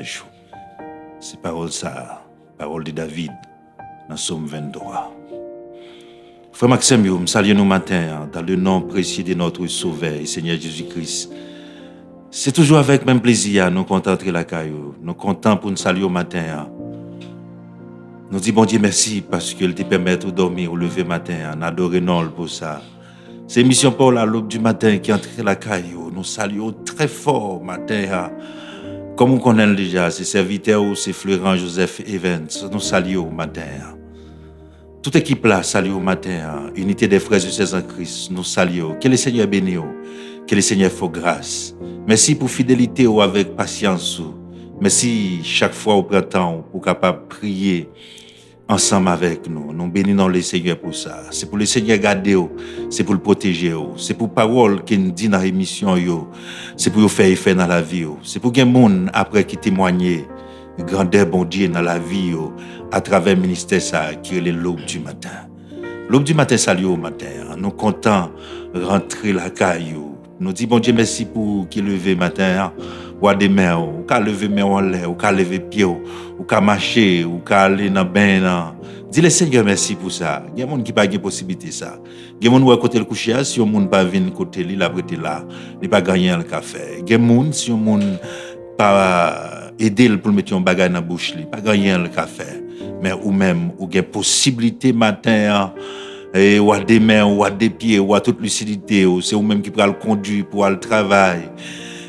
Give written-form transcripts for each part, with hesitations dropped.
jour. C'est parole ça, parole de David, dans Somme 23. Frère Maxime, nous saluons nous matin dans le nom précieux de notre Sauveur et Seigneur Jésus-Christ. C'est toujours avec même plaisir nous contenter la caillou. Nous contents pour nous saluer au matin. Nous disons bon Dieu merci parce qu'il te permet de dormir au lever matin. Nous adorons non pour ça. C'est mission Paul à l'aube du matin qui entre la caillou. Nous saluons très fort matin. Comme on connaît déjà, c'est serviteur ou c'est Florent Joseph Evans. Nous saluons au matin. Toute équipe là, salue au matin. Unité des frères et sœurs en Christ, nous saluons. Que le Seigneur bénisse. Que le Seigneur fasse grâce. Merci pour fidélité ou avec patience. Merci chaque fois au printemps pour capable prier ensemble avec nous. Nous bénissons le Seigneur pour ça. C'est pour le Seigneur garder, c'est pour le protéger, c'est pour parole qui nous dit dans l'émission, c'est pour faire effet dans la vie, c'est pour que les gens après qui témoignent grandeur bon Dieu dans la vie à travers le ministère ça qui est l'aube du matin. L'aube du matin, salut au matin. Nous comptons rentrer la caillou. Nous disons bon Dieu merci pour qui lever matin. Ou à des mains, ou qu'à lever main en l'air, ou qu'à lever pied, ou qu'à marcher, ou qu'à aller dans bain. Dis le Seigneur merci pour ça. Il y a des gens qui n'ont pas de possibilité ça. Il y a des gens qui ont côté le coucher, si on ne pas venir côté lui, il a prêté là, il pas gagner le café. Il y a des gens si on ne pas aider pour mettre un bagage dans la bouche, il pas gagner le café. Mais ou même ou il y a possibilité matin et ou à des mains, ou à des pieds, ou à toute lucidité, c'est vous même qui prend le conduire pour aller travail.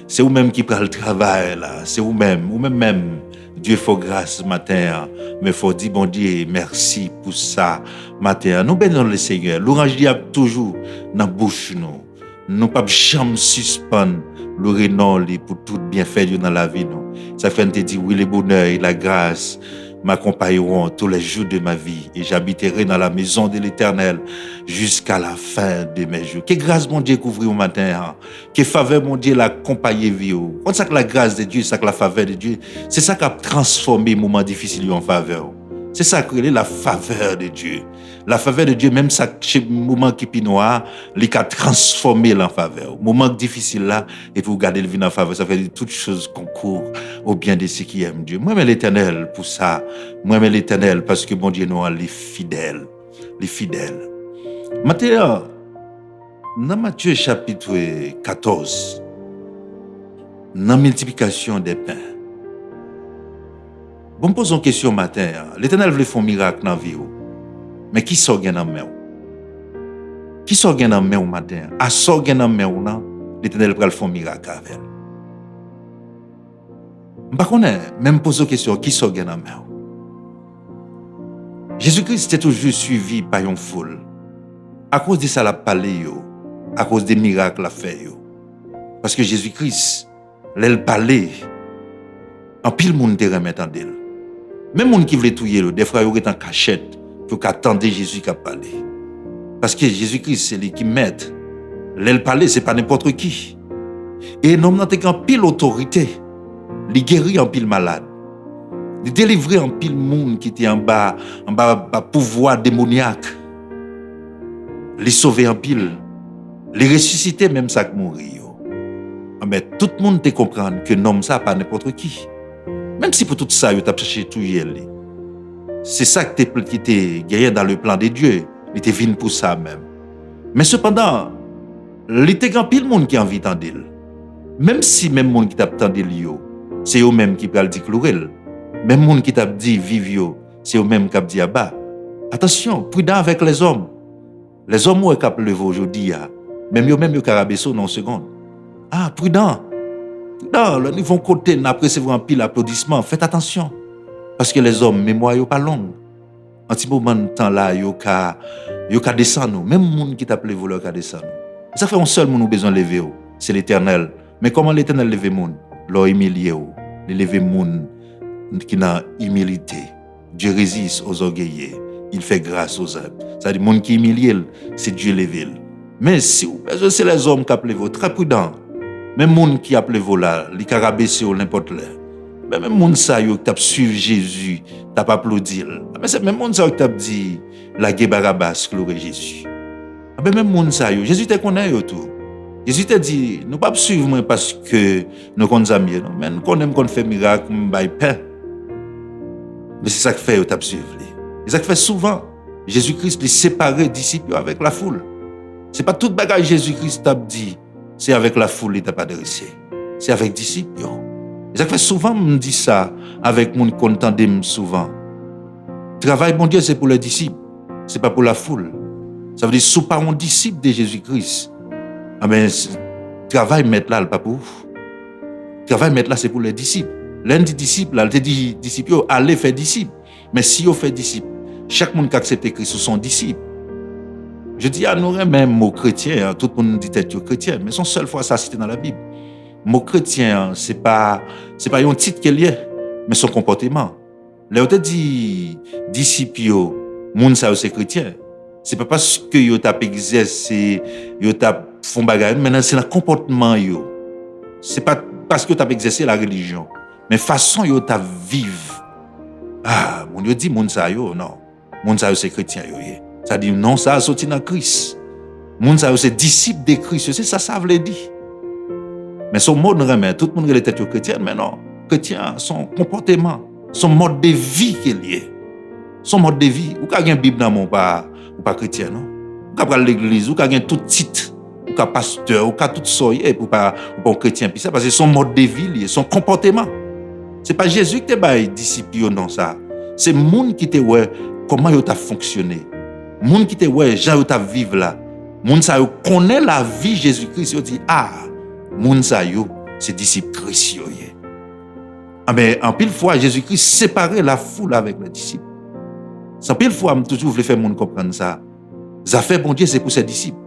C'est vous-même qui prend le travail là, c'est vous-même, même. Dieu faut grâce matin, mais faut dire bon Dieu merci pour ça matin. Nous bénissons le Seigneur. L'orange dit toujours dans bouche nous. Nous pas jamais suspendre le renom pour tout bien fait dans la vie nous. Ça fait te dire oui le bonheur et la grâce m'accompagneront tous les jours de ma vie et j'habiterai dans la maison de l'Éternel jusqu'à la fin de mes jours. Que grâce mon Dieu couvre au matin, que faveur mon Dieu l'accompagne vie. C'est ça que la grâce de Dieu, c'est ça que la faveur de Dieu, c'est ça qui a transformé moments difficiles en faveur. C'est ça que la faveur de Dieu. La faveur de Dieu, même ça, moment qui est noir, il a transformé en faveur. Moment difficile là, et pour garder le vie en faveur, ça fait que toutes choses concourent au bien de ceux qui aiment Dieu. Moi, mais l'Éternel pour ça. Moi, mais l'Éternel parce que mon Dieu nous les fidèles. Les fidèles. Maintenant, dans Matthieu chapitre 14, dans la multiplication des pains, bon, pose une question matin. L'Éternel veut faire un miracle dans la vie. Mais qui sort dans la main? Qui sort dans la main au matin? À sort dans la main, l'Éternel va faire un miracle avec elle. Je ne sais pas, même pose une question, qui sort dans la main? Jésus-Christ est toujours suivi par une foule. À cause de ça, il a parlé, à cause des miracles qu'il a fait. Parce que Jésus-Christ, il parlait, en pile le monde te remet en d'elle. Même les gens qui voulaient tuer, des fois, ils étaient en cachette pour qu'attendre Jésus qui a parlé. Parce que Jésus-Christ, c'est lui qui met. L'elle parler, ce n'est pas n'importe qui. Et l'homme n'a qu'en pile autorité. Il guérit en pile malade. Il délivre en pile monde qui était en bas pouvoir démoniaque. Il sauver en pile. Il ressusciter même ça qui mourit. Mais tout le monde te comprend que l'homme ça pas n'importe qui. Même si pour tout ça, il t'a cherché tout hier. C'est ça qui t'es gagné dans le plan de Dieu. Il était venu pour ça même. Mais cependant, il était grand pile monde qui a envie d'entendre. Même si même monde qui t'a entendu c'est eux même qui pral dire clouer. Même monde qui t'a dit vivio, c'est eux même qui a dit bas. Attention, prudent avec les hommes. Les hommes qui ont levé aujourd'hui, même eux même qui ont rabaissé dans une seconde. Ah, prudent. Non, le niveau côté n'a pas recevoir un pile applaudissement. Faites attention. Parce que les hommes, mémoire n'est pas longue. En petit moment de temps là, ils ont descendu. Même les gens qui t'appellent voleur ont descendu. Ça fait un seul monde qui a besoin de lever. C'est l'Éternel. Mais comment l'Éternel lève les gens? Leur humilier. Il lève les gens qui ont humilité. Dieu résiste aux orgueilleux. Il fait grâce aux hommes. C'est-à-dire, les gens qui humilient, c'est Dieu levé. Mais si c'est les hommes qui appellent vous, très prudents. Même les gens qui appellent vous là, les carabessés ou n'importe là. Même les gens qui ont suivi Jésus, qui ont applaudi. Mais c'est même les gens qui ont dit la guerre Barabbas, gloire Jésus. Même les gens, Jésus te connaît tout. Jésus te dit, nous ne pas suivre moi parce que nous sommes amis, non? Mais nous connaissons qu'on fait miracle, nous bail pain. Mais c'est ça que fait, nous suivre. C'est ça que fait souvent. Jésus-Christ les séparer disciples avec la foule. C'est pas tout bagage Jésus-Christ t'a dit, c'est avec la foule il t'a pas adressé. C'est avec disciples. C'est ça que fait souvent me dit ça avec mon content souvent. Travail bon Dieu c'est pour les disciples, c'est pas pour la foule. Ça veut dire sous pas un disciple de Jésus-Christ. Ah ben travail mettre là pas pour vous. Travail mettre là c'est pour les disciples. L'un des disciples là, il te dit disciples allez faire disciples. Mais si on fait disciples, chaque monde qui accepte Christ sont disciples. Je dis à nous même mot chrétien, tout le monde dit être chrétien, mais son seule fois ça cité dans la Bible. Mot chrétien, c'est pas un titre qu'il y a, mais son comportement. Là on te dit disciple monde ça c'est chrétien. C'est pas parce que yo t'a exercé, yo t'a font bagarre, mais c'est le comportement yo. C'est pas parce que t'a exercé la religion, mais façon yo t'a vivre. Ah, mon yo dit monde ça yo non. Monde ça c'est chrétien yo. Ça dit non ça a sorti dans Christ. Monde ça c'est disciple de Christ, c'est ça veut dire. Mais son mode remet tout le monde est tête chrétien mais non, chrétien son comportement, son mode de vie qu'il y est. Son mode de vie, ou ka gen Bible dans mon pas ou pas chrétien non. Ou ka pral l'église, ou ka gen tout titre, ou ka pasteur, ou ka tout soyé pour pas chrétien puis ça parce que son mode de vie lié, son comportement. C'est pas Jésus qui te bail disciple non ça. C'est monde qui te ouais comment yo t'a fonctionné. Monde qui te ouais Jean yo t'a vivre là. Monde ça yo connaît la vie Jésus-Christ, yo dit ah, monde ça yo c'est disciple Christ yo. Ah ben en pile fois Jésus-Christ séparait la foule avec les disciples. En pile fois me toujours voulais faire monde comprendre ça. Ça fait bon Dieu c'est pour ses disciples.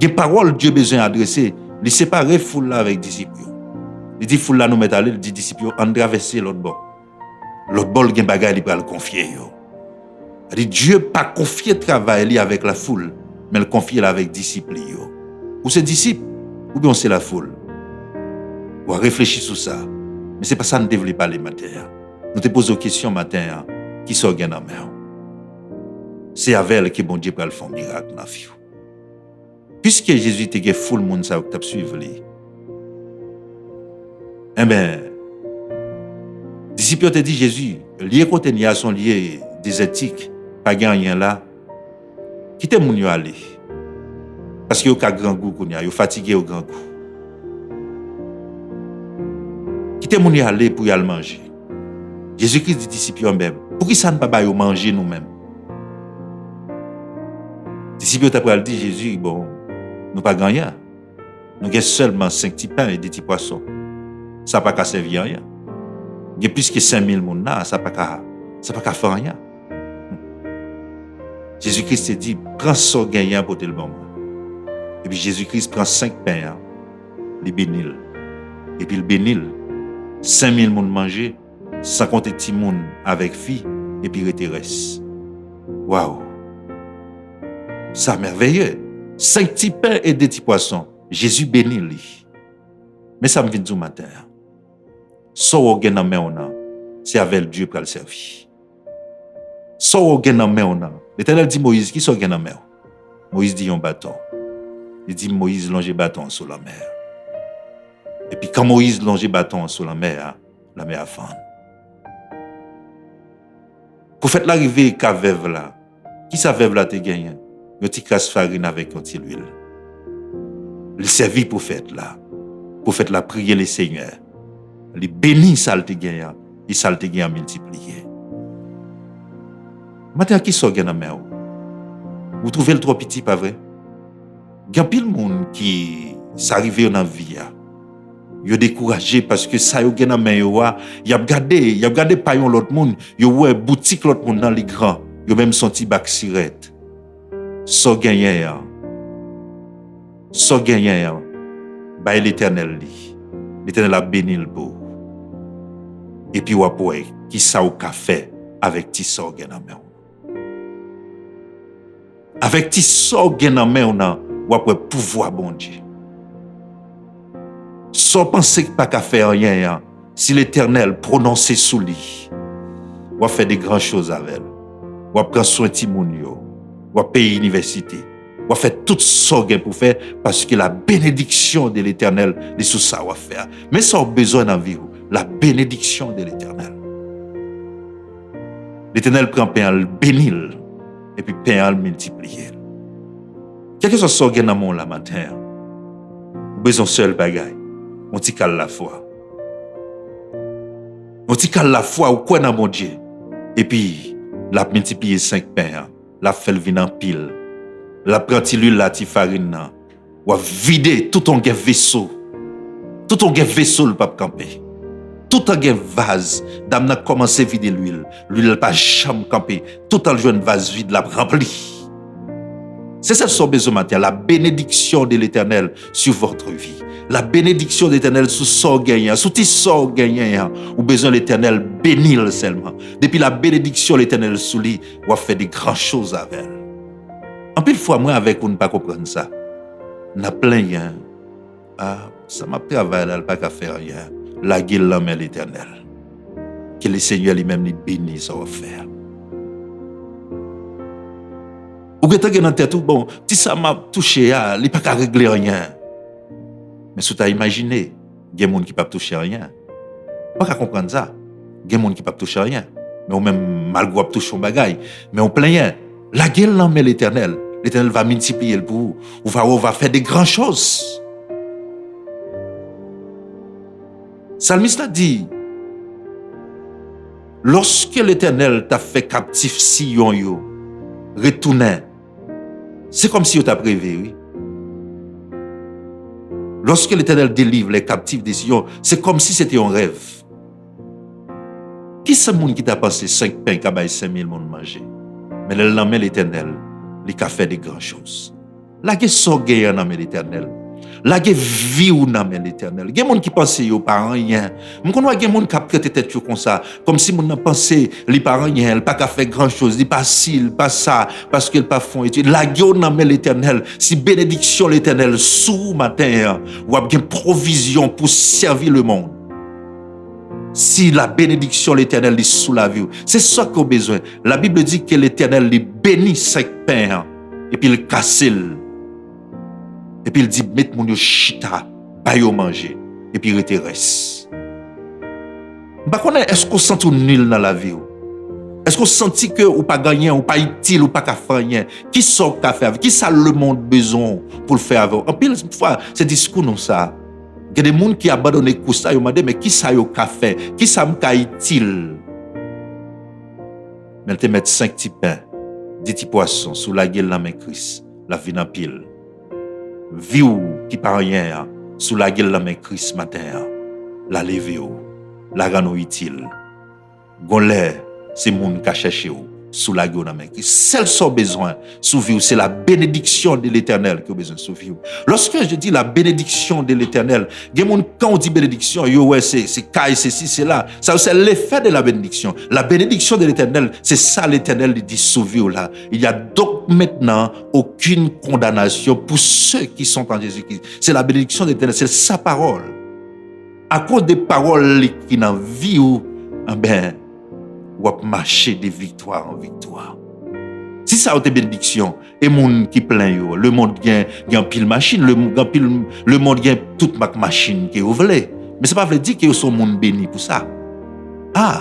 Des paroles Dieu besoin adresser, les séparer foule là avec disciples. Il dit foule là nous mettre aller, il dit disciples en traverser l'autre bord. L'autre bord gen bagay il va le confier yo. Il dit Dieu pas confier travail avec la foule, mais le confier avec disciples yo. Ou c'est disciples ou bien c'est la foule. On réfléchir sur ça. Mais c'est pas ça nous devons parler matin. Nous te posons question matin qui sont gain en main. C'est avec elle que bon Dieu peut faire un miracle dans la vie. Puisque Jésus te fait full monde ça t'a suivre lui. Eh ben disciples te dit Jésus, lié côté ni à son lié des éthiques, pas rien là. Quittez moun yo aller. Parce que yo ka grand goût konya, yo fatigué au grand goût. Quittez moun yo aller pour y aller manger. Jésus-Christ dit disciples même, pour qui ça ne pas ba yo manger nous-mêmes? Disciples t'a pral dit Jésus, bon, nous pas gagner. Nous avons seulement 5 petits pains et 2 petits poissons. Ça pas qu'à servir rien. Il y a plus que 5000 moun là, ça pas qu'à faire rien. Jésus-Christ te dit prends ça gagnant pour te le bon. Et puis Jésus-Christ prend 5 pains, il bénit. Et puis il bénit 5000 moun manger, sans compter petits moun avec fille et puis il reste. Waouh. Ça merveilleux. 5 petits pains et 2 petits poissons. Jésus bénit lui. Mais ça me vient du matin. So gen nan men on, c'est avec Dieu pour le servir. So gen nan men on. L'Éternel dit Moïse qui so gen nan men. Moïse dit un bâton. Il dit Moïse longe bâton sur la mer. Et puis quand Moïse longe bâton sur la mer a fend. Pour faire l'arrivée qu'à veuve là. Qui sa veuve là te gagne? Yon ti casse farine avec yon ti l'huile. Il servit pour faire là. Pour faire la prier le Seigneur. Il bénit ça le te gagne et ça le te gagne multiplié. Maintenant qui so gagne nan vous trouvez le trop petit pas vrai? Gan pile monde qui s'arrive dans vie a. Yo découragé parce que ça yo gagne nan men yo a, y a regardé pa yon l'autre monde, yo ouais boutique l'autre monde dans les grands, yo même senti bac sirette. So gagne ba l'Éternel li. L'Éternel a béni le beau. Et puis ou après qui ça ou ka fait avec ti so gen nan men. Avec ti so gen nan men ou après pouvoir bon Dieu. Sans penser pas qu'à faire rien, si l'Éternel prononce sous lui, ou va faire des grandes choses avec elle, ou va prendre soin de moun yo, ou va payer l'université, Ou fait tout ça pour faire parce que la bénédiction de l'Éternel est sous ça à faire. Mais ça a besoin d'en vivre. La bénédiction de l'Éternel. L'Éternel prend pain, le bénit et puis pain, le multiplie. Quelque chose soit dans mon la matin. Besoin seul bagaille. On t'y cale la foi. On t'y cale la foi ou quoi dans mon Dieu. Et puis, la multiplier 5 pains, la fait le vin en pile. La prend l'huile la ti farine ou vider tout ton vaisseau. Tout ton vaisseau le pape camper. Tout ton vase, dame n'a commencé à vider l'huile. L'huile pas jamais camper. Tout en jeune vase vide la rempli. C'est ça son besoin matin, la bénédiction de l'Éternel sur votre vie. La bénédiction de l'Éternel sur son gagnant, sur tes sort gagnant, ou besoin de l'Éternel bénir seulement. Depuis la bénédiction de l'Éternel sur lui, ou fait des grandes choses avec elle. En pile fois, moi, avec vous, ne pas comprendre ça. N'a plein rien. Ah, ça m'a travaillé, elle pas qu'à faire rien. La gueule l'homme est l'Éternel. Que le Seigneur lui-même lui bénisse, ça va faire. Ou que tu as dans tête, bon, si ça m'a touché, il n'y a pas qu'à régler rien. Mais si tu as imaginé, il y a des gens qui ne peuvent toucher rien. Pas qu'à comprendre ça. Il y a des gens qui ne peuvent toucher rien. Mais on même malgré toucher un bagaille. Mais on plaint rien. La gueule l'homme est l'Éternel. L'Éternel va multiplier le pour vous. On va faire des grandes choses. Psalmiste a dit, lorsque l'Éternel t'a fait captif Sion yo, retournez. C'est comme si il t'a prévu, oui. Lorsque l'Éternel délivre les captifs de Sion, c'est comme si c'était un rêve. Qui c'est le monde qui t'a passé 5 pains qui a 5000 monde manger? Mais le lendemain l'Éternel, il a fait des grandes choses. La guerre sort gagnant dans l'Éternel. La guerre vit ou dans l'Éternel. Il y a des gens qui pensent qu'ils pas rien. Je connais des gens qui ont traité tête comme ça, comme si ils pensaient qu'ils pas rien, ils pas faire grand chose, ils pas ci, ils pas ça, parce qu'ils pas font étude. La guerre dans l'Éternel, si bénédiction l'Éternel sous matin, ou a bien provision pour servir le monde. Si la bénédiction l'Éternel est sous la vie, c'est ça qu'on a besoin. La Bible dit que l'Éternel lui bénit 5 pains et puis il casse. Et puis il dit, mettez mon yo chita, pas yo manger. Et puis il reste. Est-ce qu'on sent tout nul dans la vie? Est-ce qu'on sent que ou pas gagné, ou pas utile, ou pas qu'à faire rien? Qui sort qu'à faire? Qui ça le monde besoin pour le faire avec? En pile fois, c'est discours non ça. Il y a des gens qui abandonnent le coup ça, ils m'ont dit, mais qui ça yo qu'à faire? Qui ça m'ka utile? Mais elle te met 5 petits pains, 10 petits poissons sous la gueule de la main Christ, la vie en pile. Vie qui par rien, sous la gueule de la main Christ matin, la lever, la rendre utile. Gonlè, c'est moun qui a cherché sous la gueule de la main Christ. Celle son besoin sous vie, c'est la bénédiction de l'Éternel qui a besoin sous vie. Lorsque je dis la bénédiction de l'Éternel, quand on dit bénédiction, c'est caille, c'est ci, c'est là. Ça, c'est l'effet de la bénédiction. La bénédiction de l'Éternel, c'est ça l'Éternel dit sous vie là. Il y a donc maintenant aucune condamnation pour ceux qui sont en Jésus-Christ. C'est la bénédiction de l'Éternel, c'est sa parole. À cause des paroles qui n'en vie ou marcher de victoire en victoire. Si ça a été bénédiction, et monde qui plaint le monde gagne pile machine, le monde gagne toute machine qui est ouverte. Mais ça ne veut pas dire que son monde béni pour ça. Ah,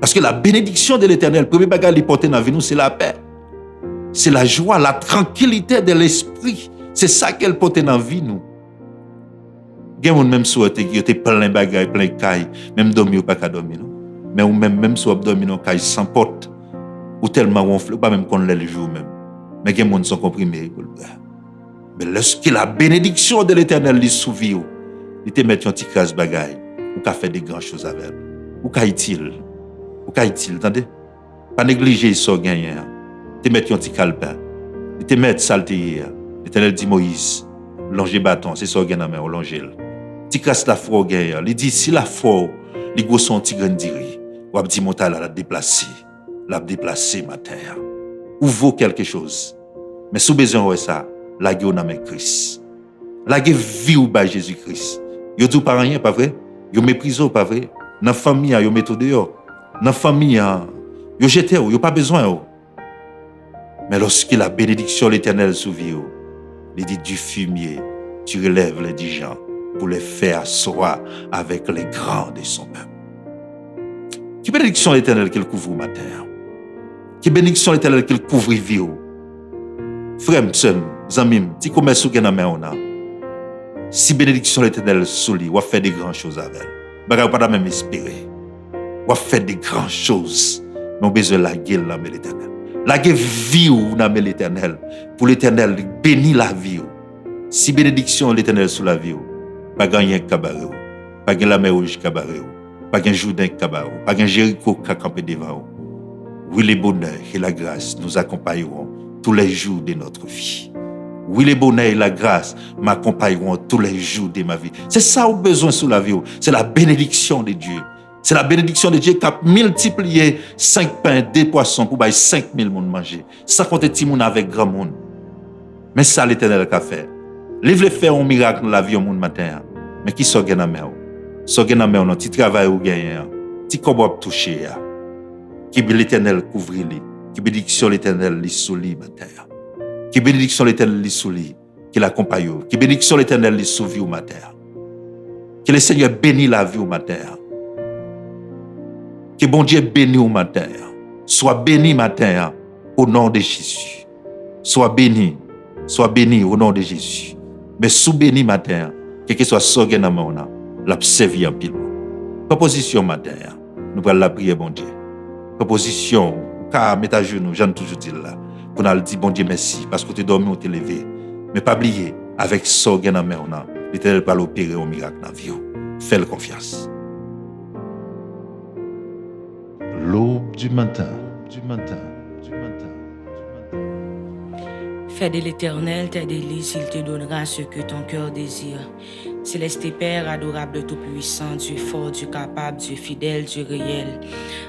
parce que la bénédiction de l'Éternel, le premier bagage qui porte dans la vie nous, c'est la paix. C'est la joie, la tranquillité de l'esprit. C'est ça qu'elle porte dans la vie nous. Il y a des gens même souhaité qui ont plein de bagages, plein de cailles, même dormir ou pas qu'à dormir. Mais ou même si on dormir dans caille sans porte ou tellement ronfle pas même qu'on le jour même. Mais il y a des gens qui sont comprimés. Mais lorsque la bénédiction de l'Éternel lui souvient, il te met un petit casse bagaille ou qu'a fait des grandes choses avec elle. Ou qu'a utile. Ou qu'a utile, attendez. Pas négliger son gagnant. Il te met un petit calepin. Il te met saleté. L'Éternel dit Moïse, longer bâton, c'est ça gagnant mais on longer. Tu casses la foi au gagnant. Il dit si la foi, il go son petit grain diri. Ou abdi monta la déplacer. La déplacer matin. Ou vaut quelque chose. Mais sous besoin de ça, la gueule n'a pas Christ. La gueule vit ou bas Jésus-Christ. Yo tout par rien, pas vrai? Yo méprisé, pas vrai? Dans la famille, yo méthode dehors. Dans la famille, yo jeté, yo pas besoin. Mais lorsque la bénédiction de l'Éternel s'ouvre, il dit du fumier, tu relèves les indigents pour les faire asseoir avec les grands de son peuple. Qui bénédiction l'Éternel qu'il couvre au matin? Qui bénédiction l'Éternel qu'il couvre vie? Frère, sœur, amis, si commerce ou gen main on a. Si bénédiction l'Éternel sous lui, on va faire des grandes choses avec elle. Bagay pas même espérer. On va faire des grandes choses. Mais on besoin de la gueule là mais l'Éternel. La gueule vie ou na mais l'Éternel. Pour l'Éternel bénir la vie. Si bénédiction l'Éternel sous la vie, pas gagner cabaret, pas gagner la mer rouge cabaret, pas gagner Jourdain cabaret, pas gagner Jéricho qui campé devant. Oui, le bonheur et la grâce nous accompagneront tous les jours de notre vie. Oui, le bonheur et la grâce m'accompagneront tous les jours de ma vie. C'est ça au besoin sous la vie. C'est la bénédiction de Dieu. C'est la bénédiction de Dieu qui a multiplié 5 pains, 2 poissons pour 5 000 personnes manger. Sans compter tout le monde avec grand monde. Mais ça, l'Éternel a fait. Il veut faire un miracle dans la vie au monde matin. Mais qui sont dans la main? Sont dans la main, qui travaillent ou gagnent, qui comment toucher. Qui l'Éternel couvre lui. Qui bénédiction l'Éternel lui sous lui matin. Qui bénédiction l'Éternel lui sous lui. Qui l'accompagne. Qui bénédiction l'Éternel lui sous vie au matin. Que le Seigneur bénisse la vie au matin. Que bon Dieu bénisse au matin. Sois béni matin au nom de Jésus. Sois béni au nom de Jésus. Mais sous béni matin, quel que soit ce que nous avons, l'a servi en pile. Proposition matin, nous allons la prier, bon Dieu. Proposition, car mettre à genoux, j'en toujours dit là, pour nous dire, bon Dieu, merci, parce que tu es dormi ou tu es levé. Mais pas oublier, avec ce que nous avons, l'Éternel va l'opérer au miracle dans la vie. Fais-le confiance. L'aube du matin. Fais de l'Éternel tes délices, il te donnera ce que ton cœur désire. Céleste Père, adorable Tout-Puissant, Dieu fort, Dieu capable, Dieu fidèle, Dieu réel.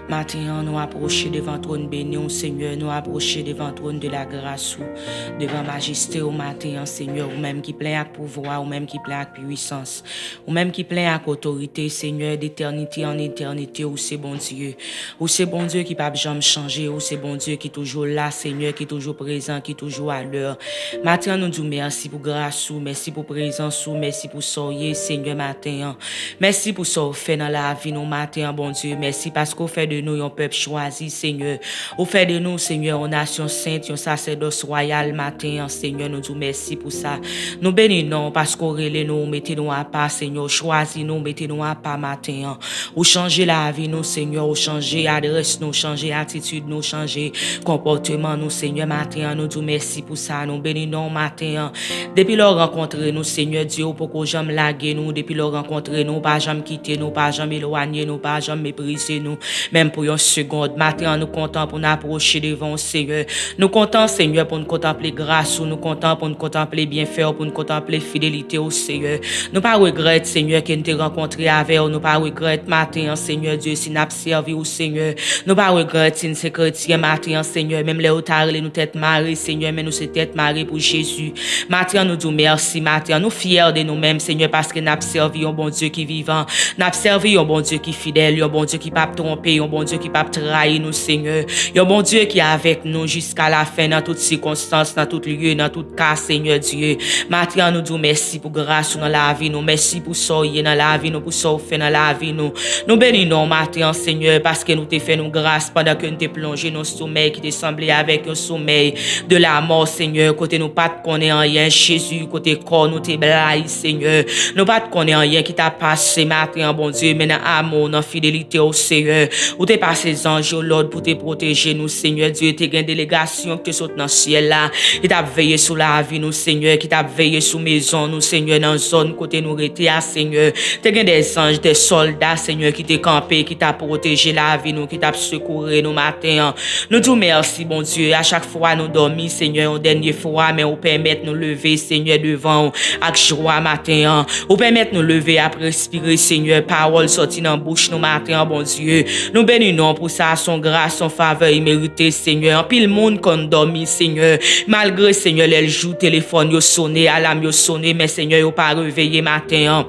Maintenant, nous approchons devant trône béni, au Seigneur, nous approchons devant trône de la grâce, devant majesté au matin, Seigneur, ou même qui plein avec pouvoir, ou même qui plein avec puissance, ou même qui plein avec autorité, Seigneur, d'éternité en éternité, ou c'est bon Dieu. Ou c'est bon Dieu qui ne peut jamais changer, ou c'est bon Dieu qui est toujours là, Seigneur, qui est toujours présent, qui est toujours à l'heure. Maintenant, nous disons merci pour grâce, merci pour présence, merci pour ça. Seigneur, matin. Merci pour ce que vous faites dans la vie, nous, matin, bon Dieu. Merci parce qu'au fait de nous, un peuple choisi, Seigneur. Au fait de nous, Seigneur, une nation sainte, un sacerdoce royal, matin, Seigneur, nous disons merci pour ça. Nous bénissons parce qu'on relève nous, mettez-nous à part, Seigneur. Choisis-nous, mettez-nous à part, matin. Ou changer la vie, nous, Seigneur. Ou changer adresse, nous, changer attitude, nous, changer comportement, nous, Seigneur, matin. Nous disons merci pour ça. Nous bénissons, matin. Depuis leur rencontrer, nous, Seigneur Dieu, pour que j'aime laguer nous, depuis leur rencontrer nous, pas jamais quitter nous, pas jamais éloigner nous, pas jamais mépriser nous, même pour une seconde. Maintenant, nous comptons pour nous approcher devant le Seigneur. Nous comptons, Seigneur, pour nous contempler grâce, nous comptons pour nous contempler bienfait, pour nous contempler fidélité au Seigneur. Nous pas regretter, Seigneur, qu'il nous t'ait rencontré avec nous, pas regretter, matin, Seigneur Dieu, si nous avons servi au Seigneur. Nous pas regretter, si nous sommes chrétiens, matin, Seigneur, même les autres, nous tête marée, Seigneur, mais nous sommes tête marée pour Jésus. Matin, nous disons merci, matin, nous fiers de nous-mêmes, Seigneur, parce que nous avons servi un bon Dieu qui est vivant, nous avons servi un bon Dieu qui est fidèle, un bon Dieu qui ne peut pas tromper, un bon Dieu qui ne peut pas trahir nous, Seigneur, un bon Dieu qui est avec nous jusqu'à la fin, dans toutes circonstances, dans tout lieu, dans tout cas, Seigneur Dieu. Maintenant, nous disons merci pour grâce dans la vie, nous merci pour ça dans la vie, nous pour ça fait dans la vie, nous bénissons maintenant, Seigneur, parce que nous t'ai fait nous grâce pendant que nous t'ai plongé dans le sommeil qui t'est semblé avec un sommeil de la mort, Seigneur, côté nous pas de connaître rien, Jésus, côté corps, nous t'ai blaye, Seigneur. Nous pas de connaître rien qui t'a passé matin, bon Dieu, mais dans amour, dans fidélité au Seigneur. Ou t'es passé anges, Lord, pour te protéger, nous, Seigneur Dieu, t'es une délégation qui te saute dans le ciel là, qui t'a veillé sur la vie, nous, Seigneur, qui t'a veillé sur maison, nous, Seigneur, dans zone côté nous rété à Seigneur. T'es des anges, des soldats, Seigneur, qui t'es campé, qui t'a protégé la vie, nous, qui t'a secouru, nous, matin. Nous disons merci, bon Dieu, à chaque fois nous dormons, Seigneur, une dernière fois, mais vous permettez nous lever, Seigneur, devant, avec joie, matin. Vous permettez nous lever à respirer, Seigneur, parole sortie dans la bouche, nous, matin, bon Dieu. Nous bénissons pour ça, son grâce, son faveur, mérité, Seigneur. En pile monde qu'on dormi, Seigneur. Malgré, Seigneur, les joues, téléphone, yo sonné, alarme, yo sonné, mais Seigneur, yo pas réveillé, matin.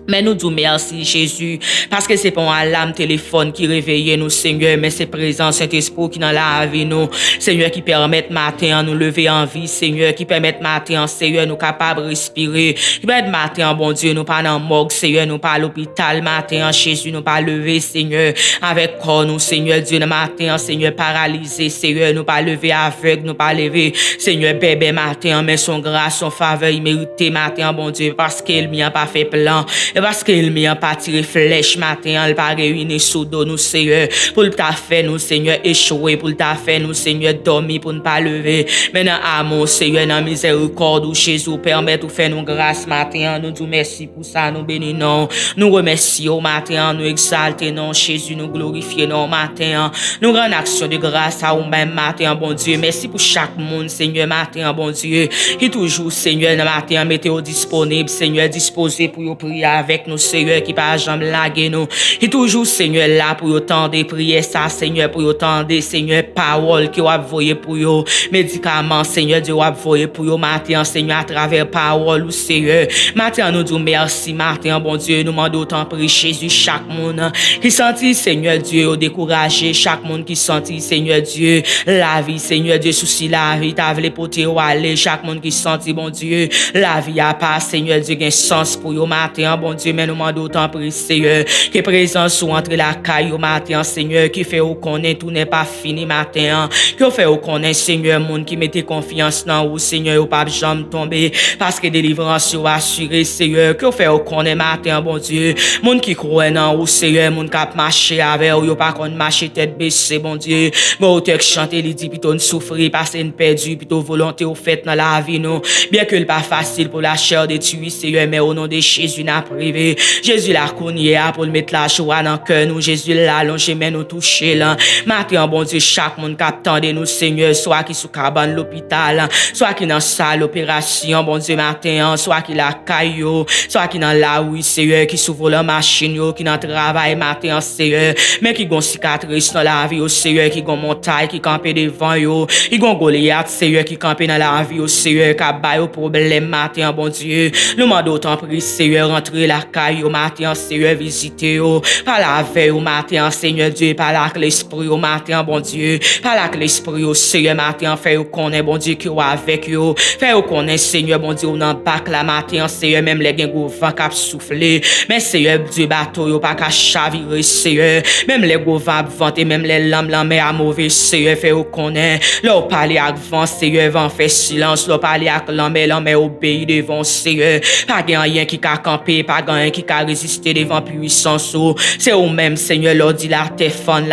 Mais nous disons merci, Jésus, parce que c'est pas un alarme téléphone qui réveille nous, Seigneur, mais c'est présent Saint-Esprit qui dans la vie nous, Seigneur, qui permet matin nous lever en vie, Seigneur, qui permet matin, Seigneur, nous capables de respirer, qui permet matin, bon Dieu, nous pas dans morgue, Seigneur, nous pas à l'hôpital, matin, Jésus, nous pas lever, Seigneur, avec corps, nous, Seigneur, Dieu, le matin, Seigneur, paralysé, Seigneur, nous pas lever aveugle, nous pas lever, Seigneur, bébé, matin, mais son grâce, son faveur, il mérite, matin, bon Dieu, parce qu'il m'y a pas fait plan. Et parce qu'il m'a pas tiré flèche matin, il pas réuni sous dos nous, Seigneur, pour le t'a fait nous, Seigneur, échouer, pour le t'a fait nous, Seigneur, dormir, pour ne pas lever. Mais dans amour, Seigneur, dans miséricorde, où Jésus permet de faire nous grâce matin, nous disons merci pour ça, nous bénissons, nous remercions matin, nous exaltons, Jésus, nous glorifions matin, nous rendons action de grâce à vous-même matin, bon Dieu. Merci pour chaque monde, Seigneur, matin, bon Dieu, qui toujours, Seigneur, matin, mettez-vous disponible, Seigneur, disposé pour vous prier avec nous, Seigneur, qui pas jamais laguer nous. Et toujours, Seigneur, là pour autant de prières, ça, Seigneur, pour autant de, Seigneur, paroles qui vous envoyé pour vous, médicaments, Seigneur, Dieu, vous envoyé pour vous, matin, Seigneur, à travers paroles, Seigneur. Matin, nous disons merci, matin, bon Dieu, nous demandons autant prier Jésus, chaque monde qui sentit, Seigneur, Dieu, découragé, chaque monde qui sentit, Seigneur, Dieu, la vie, Seigneur, Dieu, souci la vie, t'as voulu porter ou aller, chaque monde qui sentit, bon Dieu, la vie a pas, Seigneur, Dieu, un sens pour vous, matin, bon Dieu, mais nous demandons autant prier, Seigneur, que présence ou entre la caille au matin, Seigneur, qui fait ou connaît tout n'est pas fini, matin, que fait ou connaît, Seigneur, monde qui mettez confiance dans vous, Seigneur, ou pas jamais tomber, parce que délivrance ou assuré, Seigneur, que fait ou connaît, matin, bon Dieu, monde qui croit dans vous, Seigneur, monde qui a marché avec ou pas qu'on marcher tête baissée, bon Dieu, mais ou te chanter, il dit, plutôt souffrir, parce une perdu, plutôt volonté ou fait dans la vie, non, bien que le pas facile pour la chair de tuer, Seigneur, mais au nom de Jésus, n'a privé. Jésus l'a connu pour le mettre la joie dans le cœur, nous, Jésus l'a allongé, mais nous toucher là. Matin, bon Dieu, chaque monde qui attend de nous, Seigneur, soit qui sous cabane l'hôpital, soit qui dans salle d'opération, bon Dieu, matin, soit qui la caillou, soit qui dans la rue, Seigneur, qui sous la machine, qui dans travail, matin, Seigneur, mais qui gon cicatrice dans la vie, Seigneur, qui gon montagne, qui campe devant yo, qui gon Goliath, Seigneur, qui campe dans la vie, Seigneur, qui a bail au problème, matin, bon Dieu, nous demandons autant prier, Seigneur, rentrer la caille au matin, Seigneur, visiter au, par la veille au matin, Seigneur Dieu, par la l'esprit au matin, bon Dieu, par la l'esprit au Seigneur, matin, fait au connaît, bon Dieu, qui est avec yo, fait au connaît, Seigneur, bon Dieu, on en bac la matin, Seigneur, même les gens qui vent cap souffler, mais Seigneur, Dieu, bateau, yo, pas qu'à chavirer, Seigneur, même les gros vent vanter, même les lames, la mer à mauvais, Seigneur, fait au connaît, là, parler avec vent, Seigneur, vent fait silence, là, parler avec la mer obéit devant, Seigneur, pas rien qui a campé, pas rien qui a résisté devant puissance, c'est au même, Seigneur, l'on dit la téfane,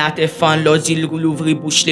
l'on dit l'ouvrir bouche,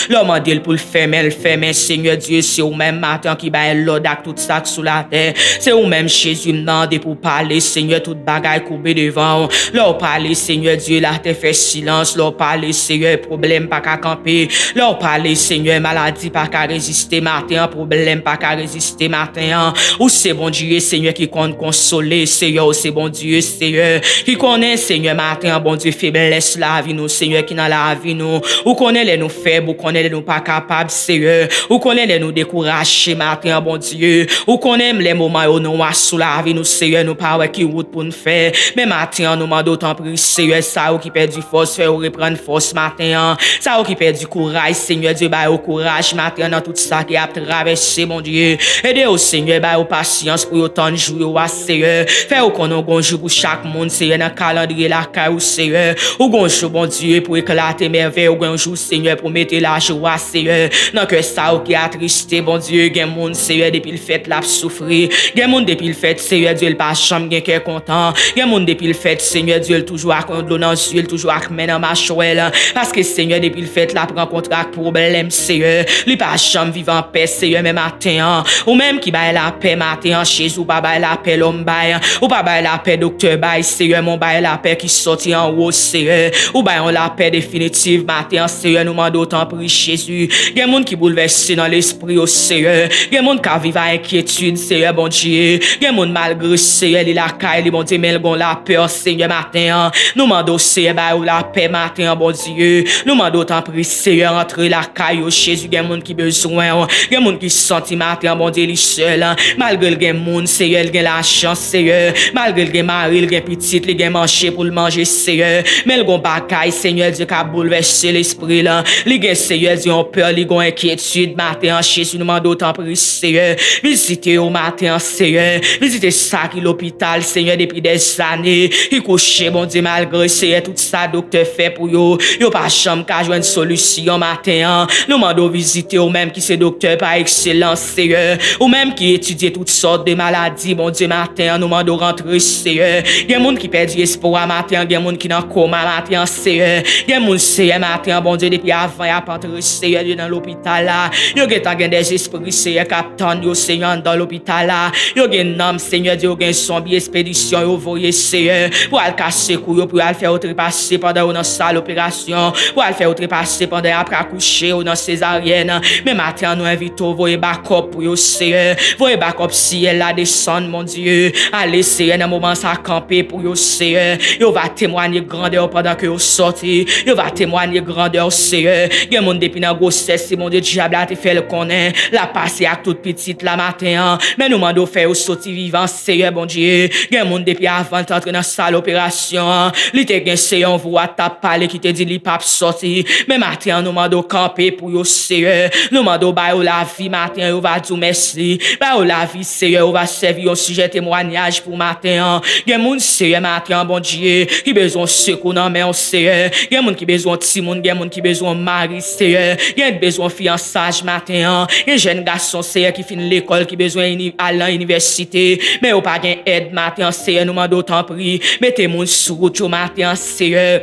l'on dit pour le fermer, Seigneur Dieu, c'est au même matin qui va l'ordre avec tout ça sous la terre, c'est au même Jésus demandé pour parler, Seigneur, toute bagaille courbée devant, l'on parler, Seigneur Dieu, la terre fait silence, l'on parler, Seigneur, problème pas qu'à camper, l'on parler, Seigneur, maladie pas qu'à résister matin, problème pas qu'à résister matin, ou c'est bon Dieu, Seigneur, qui compte consoler, Seigneur, c'est bon Dieu, Seigneur, qui connaît, Seigneur, matin, bon Dieu, faiblesse la vie nous, Seigneur, qui dans la vie nous, ou connaît les nous faibles, ou connaît les nous pas capables, Seigneur, ou connaît les nous découragés, matin, bon Dieu, ou connaît les moments où nous sous la vie nous, Seigneur, nous pas qui route pour nous faire, mais matin, nous demandons autant prier, Seigneur, ça ou qui perd du force, fait ou reprendre force, matin, ça ou qui perd du courage, Seigneur, Dieu, bah au courage, matin, dans tout ça qui a traversé, mon Dieu, aidez au Seigneur, bah au patience pour autant de jours, Seigneur, fait au qu'on a un jour pour chaque monde, Seigneur, dans le calendrier la caille, Seigneur, ou un jour, bon Dieu, pour éclater merveille, ou un jour, Seigneur, pour mettre la joie, Seigneur, dans que ça ou qui a tristé, bon Dieu, gen monde, Seigneur, depuis le fait, la souffrir, gen monde depuis le fait, Seigneur, Dieu, le pas chambre, gen cœur content, gen monde depuis le fait, Seigneur, Dieu, toujours à l'eau dans les yeux, toujours à main dans ma chouelle, parce que, Seigneur, depuis le fait, la prend contre un problème, Seigneur, lui pas chambre vivant en paix, Seigneur, même matin, ou même qui baille la paix, matin, chez ou pas baille la paix, l'homme baille, ou pas baille la paix, docteur baille, Seigneur, mon baille la paix qui sortit en haut, Seigneur, ou baille la paix définitive, matin, Seigneur, nous demandons autant prier Jésus, il y a des gens qui bouleversent dans l'esprit, au Seigneur, il y a des gens qui vivent à inquiétude, Seigneur, bon Dieu, il y a des gens malgré, Seigneur, il a caille, bon Dieu, mais ils ont la peur, Seigneur, matin, nous demandons, Seigneur, baille la paix, matin, bon Dieu, nous demandons autant prier, Seigneur, entre la caille, Jésus, il y a des gens qui besoin, il y a des gens qui sentent, matin, bon Dieu, les seuls, malgré le gens, Seigneur, il y a la chance, Seigneur. Malgré le mari, le petit, le manger pour le manger, Seigneur. Mais le gon bagaille, Seigneur Dieu, qui a bouleversé l'esprit là. Le Seigneur Dieu, on peur, le gon inquiétude, matin en Jésus, nous demandons autant pour Seigneur. Visitez au matin, Seigneur. Visitez ça qui l'hôpital, Seigneur, depuis des années. Il couche, bon Dieu, malgré Seigneur, tout ça, docteur fait pour yo. Yo pas chambre qu'à jouer une solution matin. Nous demandons visiter ou même qui c'est docteur par excellence, Seigneur. Ou même qui étudie toutes sortes de maladies, bon Dieu, matin. Nous demandons rentrer, Seigneur. Il y a des gens qui perdent espoir matin. Il y a des gens qui dans coma matin, Seigneur. Il y a des gens, Seigneur, matin, bon Dieu, depuis avant, il y a pas entré, Seigneur, dans l'hôpital là. Yo gen des esprits, Seigneur, captain, yo, Seigneur, dans l'hôpital là. Yo gen nom, Seigneur, yo gen zombie expédition, yo voyez, Seigneur, pour aller casser couille, pour aller faire outrepasser pendant ou dans salle opération, pour aller faire outrepasser pendant après accoucher ou dans césarienne. Mais matin, nous invitons, voyez backup pour yo, Seigneur, voyez backup si elle la descend, mon Dieu. Allez, Seigneur, dans moment ça camper pour yo, Seigneur. Yo va témoigner grandeur pendant que yo sorti. Yo va témoigner grandeur, Seigneur. Gen moun depuis dans grossesse, mon Dieu, diable a te fait le connaître. La passé avec toute petite la matin. Mais nous mandons faire au sorti vivant, Seigneur, bon Dieu. Gen moun depuis avant d'entrer dans salle opération. Li te gen Seigneur, voix ta parler qui te dit li pas sorti. Mais matin, nous mandons camper pour yo, Seigneur. Nous mandons ba yo la vie matin, yo va dire merci. Ba yo la vie, Seigneur, on va servir un sujet témoignage pour matin. Gen moun Seigneur matin, bon Dieu, qui besoin secours dans main, Seigneur. Gen moun qui besoin ti moun, gen moun qui besoin mari, Seigneur. Gen besoin fiançage matin. Gen jeune garçon, Seigneur, qui finit l'école, qui besoin aller à l'université. Mais ou pas gen aide matin, Seigneur, nous mandons tant pris. Mettez moun sur route matin, Seigneur.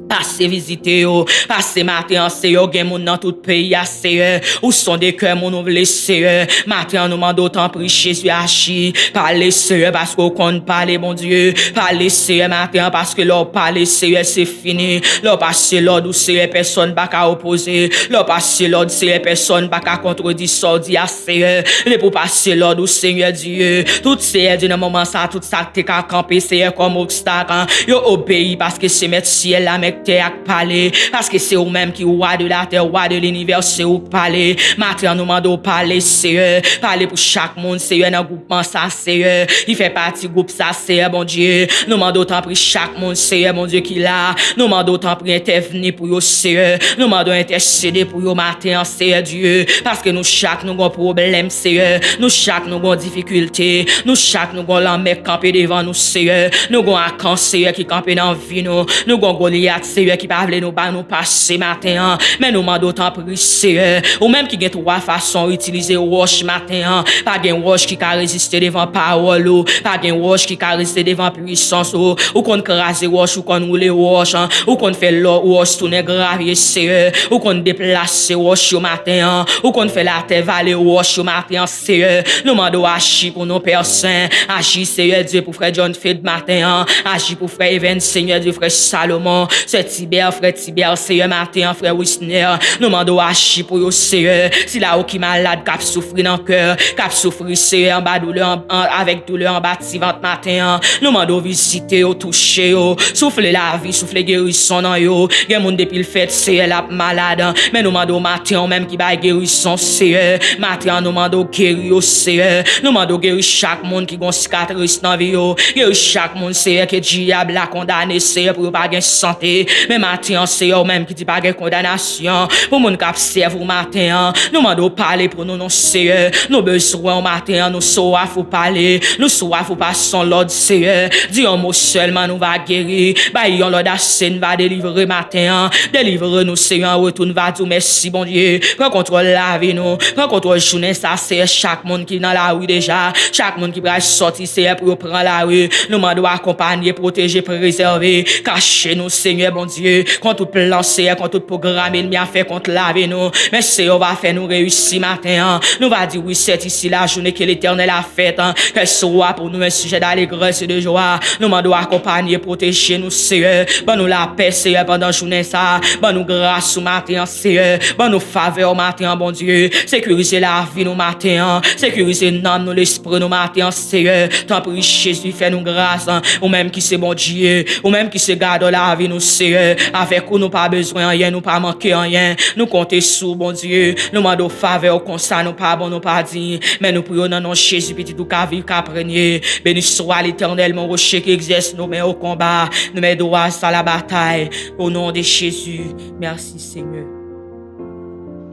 Passez visiter, passez matin, Seigneur, gen moun dans tout pays, Seigneur, où sont des cœurs, mon ouvre, Seigneur, matin, nous demandons autant prier Jésus Hachi, parlez, Seigneur, parce qu'on compte parler, mon Dieu, parlez, Seigneur, matin, parce que leur parler, Seigneur, c'est fini, leur passer l'ordre, où Seigneur, personne pas qu'à opposer, leur passer l'ordre, Seigneur, personne pas qu'à contredire, sordi, Seigneur, les pour passer l'ordre, Seigneur Dieu, tout Seigneur, dans moment ça, tout ça, t'es qu'à camper, Seigneur, comme obstacle, yo obéi, parce que c'est mettre ciel, la mec, à parler, parce que c'est vous-même qui roi de la terre, roi de l'univers, c'est vous parler. Maintenant, nous demandons parler, Seigneur. Parler pour chaque monde, Seigneur, dans le groupement, ça, Seigneur. Il fait partie du groupe, ça, Seigneur, bon Dieu. Nous demandons tant pour chaque monde, Seigneur, mon Dieu, qui l'a. Nous demandons tant pour intervenir pour vous, Seigneur. Nous demandons intercéder pour vous, matin, Seigneur Dieu. Parce que nous, chaque, nous avons problème, Seigneur. Nous, chaque, nous avons difficulté. Nous, chaque, nous avons l'homme campé devant nous, Seigneur. Nous avons un camp, Seigneur, qui campé dans la vie, nous. Nous avons Goliath, Seigneur, qui parle nous passer matin, mais nous demandons tant pour Seigneur, ou même qui a trois façons d'utiliser roche matin, pas de roche qui a résisté devant parole, pas de roche qui a résisté devant puissance, ou qu'on crase roche, ou qu'on roule roche, ou qu'on fait l'eau roche tourner gravier, Seigneur, ou qu'on déplace roche au matin, ou qu'on fait la terre valer roche au matin, Seigneur. Nous demandons agir pour nos pères saints, agir, Seigneur Dieu, pour frère John Fed matin, agir pour frère Even, Seigneur Dieu, frère Salomon, c'est Tibère, frère Tibère, Seigneur matin, frère Wisner, nous demandons agir pour vous, Seigneur. Si là où qui malade, cap souffrir dans le cœur, cap souffrir, Seigneur, en bas douleur, avec douleur en bas de matin, nous demandons visiter, toucher, souffler la vie, souffler guérison dans yo. Il y a des gens depuis le fait, Seigneur, la malade, mais nous demandons matin, même qui va guérison, Seigneur. Matin, nous demandons guérir, Seigneur. Nous demandons guérir chaque monde qui a une cicatrice dans la vie, guérir chaque monde, Seigneur, que diable a condamné, Seigneur, pour pas gagner santé. Mais matin, Seigneur, même qui dit pas de condamnation, pour mon cap serve au matin, nous demandons parler pour nous, non, Seigneur. Nous besoin au matin, nous soif faut parler, nous soif faut pas son l'ordre, Seigneur. Dis un mot seulement, nous va guérir. Bah, yon l'ordre assez, nous va délivrer matin, délivrer nous, Seigneur, retourne va dire merci, bon Dieu. Prends contrôle la vie, nous, prends contrôle journée, ça, c'est chaque monde qui est dans la rue déjà, chaque monde qui va sortir, Seigneur, pour prendre la rue. Nous demandons accompagner, protéger, préserver, cacher nous, Seigneur, bon Dieu, contre tout plan, Seigneur, contre tout programme, ennemi a fait contre la vie, nous. Mais Seigneur, va faire nous réussir matin. Nous va dire oui, c'est ici la journée que l'Éternel a faite. Qu'elle soit pour nous un sujet d'allégresse et de joie. Nous demandons accompagner, protéger nous, Seigneur. Bon nous la paix, Seigneur, pendant la journée ça. Bon nous grâce au matin, Seigneur. Bon nous faveur au matin, bon Dieu. Sécuriser la vie nous matin. Sécuriser l'âme, nous l'esprit nous matin, Seigneur. Tant pis Jésus, fais nous grâce. Ou même qui c'est bon Dieu. Ou même qui se garde la vie nous, Seigneur. Seigneur. Avec vous, nous pas besoin de rien, nous pas manquer rien. Nous comptons sur, bon Dieu. Nous demandons faveur comme ça, nous pas bon, nous pas dit. Mais nous prions dans le nom de Jésus, petit tout qu'à vivre, qu'à prégner. Béni soit l'Éternel, mon rocher qui exerce nos mains au combat. Nous mettons droit à la bataille. Au nom de Jésus. Merci, Seigneur.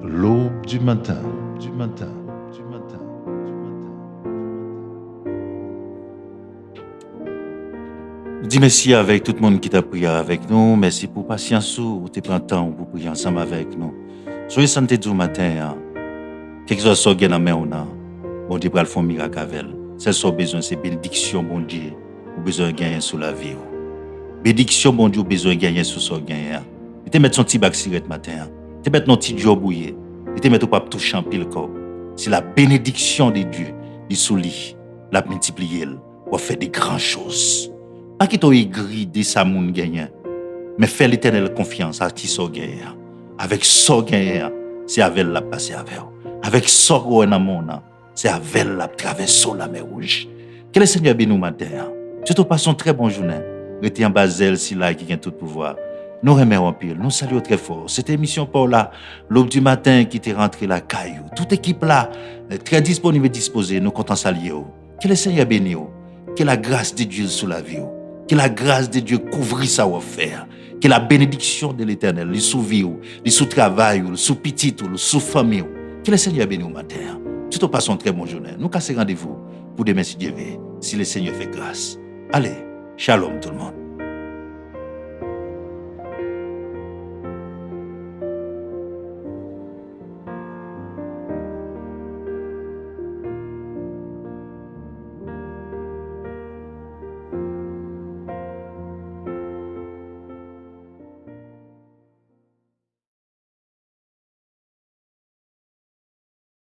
L'aube du matin, du matin, du matin, du matin. Dis merci avec tout le monde qui t'a prié avec nous. Merci pour patience ou tu prends temps pour prier ensemble avec nous. Soyez santé du matin. Hein. Quelque chose soit dans la main, bon Dieu va le faire miracle avec elle. C'est ce besoin, c'est bénédiction, bon Dieu. Ou besoin de gagner sur la vie. Bénédiction, bon Dieu, besoin de gagner sur son gain. Tu te mets son petit bac cigarette matin. Tu te mets ton petit job bouillé. Tu te mets ton pas tout champi le corps. C'est la bénédiction de Dieu. Il soulit, la multiplier, pour faire des grandes choses. Pas qu'il t'ait aigri de sa moun gagnant, mais faire l'éternel confiance à qui son gagnant. Avec son gagnant, c'est avec la passer avec. Avec son gouvernement, c'est avec la traverser la mer rouge. Que le Seigneur bénisse nous matin. Tu te passes une très bonne journée. Restez en Basel, si là qui a tout pouvoir. Nous remercions pile, nous saluons très fort. Cette émission pour là, l'aube du matin qui t'est rentré la caillou. Toute équipe là, très disponible et disposée, nous comptons saluer. Que le Seigneur bénisse. Que la grâce de Dieu sur la vie. Que la grâce de Dieu couvre sa offert. Que la bénédiction de l'Éternel, les sous vie, les sous travail, les sous petit, les sous famille. Que le Seigneur bénisse au matin. Tout au passons très bonne journée. Nous cassons rendez-vous pour demain si Dieu veut, si le Seigneur fait grâce. Allez, shalom tout le monde.